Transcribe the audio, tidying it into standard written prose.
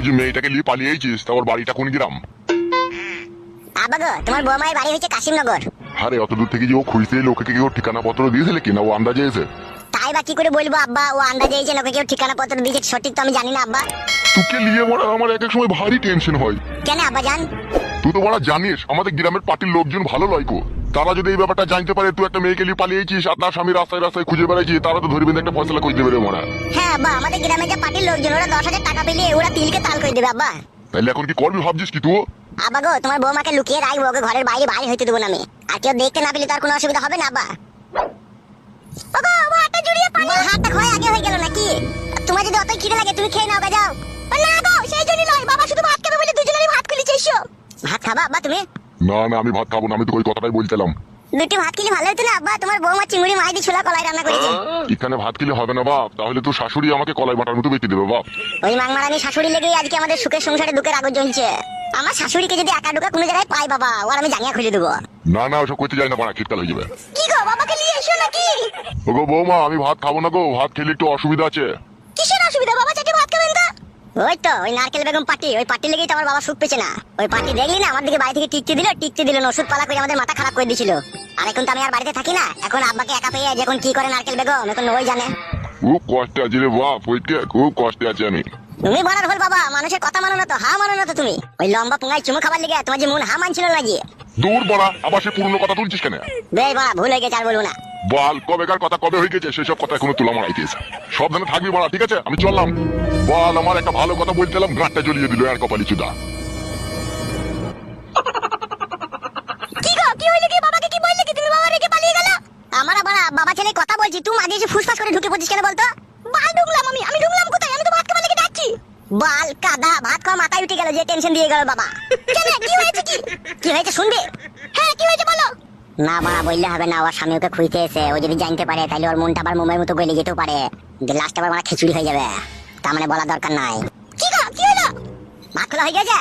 যে মেয়েটাকে নিয়ে পালিয়েছিস তা ওর বাড়িটা কোন গ্রাম? আব্বা গো, তোমার বৌমায়ের বাড়ি হচ্ছে কাশিমনগর। আরে অত দূর থেকে যে ও খুঁজতে লোকে কেউ ঠিকানা পত্র দিয়েছিল কিনা ও আন্দাজে এসে? তাই বা কি করে বলবো আব্বা, ও আন্দাজে এসে লোকে কেউ ঠিকানা পত্র দিয়েছে সঠিক তো আমি জানি না আব্বা। তোকে নিয়ে বড়া আমার এক এক সময় ভারী টেনশন হয়। কেন আব্বা জান? তুই তো বড়া জানিস আমাদের গ্রামের পার্টির লোকজন ভালো লয় গো। তারা যদি এই ব্যাপারটা জানতে পারে তুই একটা মেয়েকে নিয়ে পালিয়েছিস আর তার স্বামী রাস্তায় রাস্তায় খুঁজে বেড়াইছিস, তারা তো ধরবেন একটা ফয়সালা করে দেবে রে মরা। হ্যাঁ আব্বা, আমাদের গ্রামে যে পার্টির লোকজন ওরা 10,000 টাকা পেলে ওরা তিলকে তাল করে দেবে আব্বা। তাইলে এখন কি করবি ভাবছিস কি তুই? আব্বা গো, তোমার বৌমাকে লুকিয়ে রাখবো, ওকে ঘরের বাইরে বাইরে হইতে দেবো না আমি। আর কেউ দেখতে না পেলে তার কোনো অসুবিধা হবে না আব্বা। ওগো, ও হাতটা জড়িয়ে পানি। হাতটা ক্ষয় আগে হয়ে গেল নাকি? তোমার যদি অতই খিদে লাগে তুমি খেয়ে নাও গা, যাও। না গো, সেই জন্য নয়, বাবা শুধু ভাত খাবে বলে দুজনেরই ভাত খুলে চেয়েছো। ভাত খাবা আব্বা তুমি? না না আমি ভাত খাবো না, আমি তো ওই কথাটাই বলছিলাম। দুটি ভাত খেলে ভালো হতো না আব্বা? তোমার বৌমা চিংড়ি মাছ দিয়ে ছোলা কলাই রান্না করেছে। এখানে ভাত খেলে হবে না বাপ, তাহলে তো শাশুড়ি আমাকে কলাই বাটার মতো বেঁচে দেবে বাপ। ওই মাংমারানি শাশুড়ি লেগেই আজকে আমাদের সুখের সংসারে দুঃখের আগুন জ্বলছে। আমার শাশুড়িকে যদি একা ঢুকা কোনো জায়গায় পাই বাবা, ওর আমি জাঙ্গিয়া খুলে দেবো। না না ওসব করতে যাই না, বাড়া শীতকাল হয়ে যাবে। কি গো, বাবাকে নিয়ে এসো নাকি? ওগো বৌমা আমি ভাত খাবো না গো, ভাত খেলে একটু অসুবিধা আছে। কিসের অসুবিধা বাবা, চাচি ভাত খাবেন না? ওই তো ওই নারকেল বেগম পার্টি, ওই পার্টি লেগেই তো আমার বাবা সুখ পেছে না। ওই পার্টি দেখলি না আমার দিকে বাড়ি থেকে টিকতে দিল না, ওষুধ পালা করে আমাদের মাথা খারাপ করে দিয়েছিল। আর এখন তো আমি আর বাড়িতে থাকি না, এখন আব্বাকে একা পেয়ে যখন কি করে নারকেল বেগম এখন ওই জানে। খুব কষ্টে আছি রে বাপ, ওইটা খুব কষ্টে আছি আমি। তুমি বলার হল বাবা, মানুষের কথা মানো না তো হা মানো না তো তুমি। ওই লম্বা পুঙ্গাই চুমু খাবার লেগে তোমার যে মন হা মানছিল না গিয়ে। দূর বড়া, আবার সে পুরনো কথা তুলছিস কেন? বেশ বড়া, ভুল হয়ে গেছে আর বলবো না। বল কবেকার কথা কবে হয়ে গেছে সেসব কথা এখনো তুলা মারাইতেছে। সাবধানে থাকবি বড়া, ঠিক আছে আমি চললাম। বল আমার একটা ভালো কথা বলছিলাম, ঘাটটা জ্বলিয়ে দিল আর কপালি চুদা। কি গো, কি হইলো কি? বাবাকে কি বললে কি তুমি? বাবা রেখে পালিয়ে গেল। আমার আবার বাবা ছেলে কথা বলছি, তুই আগে এসে ফুসফাস করে ঢুকে পড়ছিস কেন বলতো? বাল ঢুকলাম আমি ঢুকলাম কোথায়? আমি তো ভাত খাবার লেগে ডাকছি। বাল কাদা, ভাত খাওয়া মাথায় উঠে গেল, যে টেনশন দিয়ে গেল বাবা। কেন, কি হয়েছে? কি হয়েছে শুনবে? হ্যাঁ কি হয়েছে বলো। না বাবা বললে হবে না, ওর স্বামী ওকে খুঁজতে এসে, ও যদি জানতে পারে তাহলে ওর মনটা আবার মোমের মতো গলে যেতেও পারে, লাস্ট আবার মারা খিচুড়ি হয়ে যাবে। তার মানে বলা দরকার নাই। কি গো, কি হলো? ভাত খোলা হয়ে গেছে?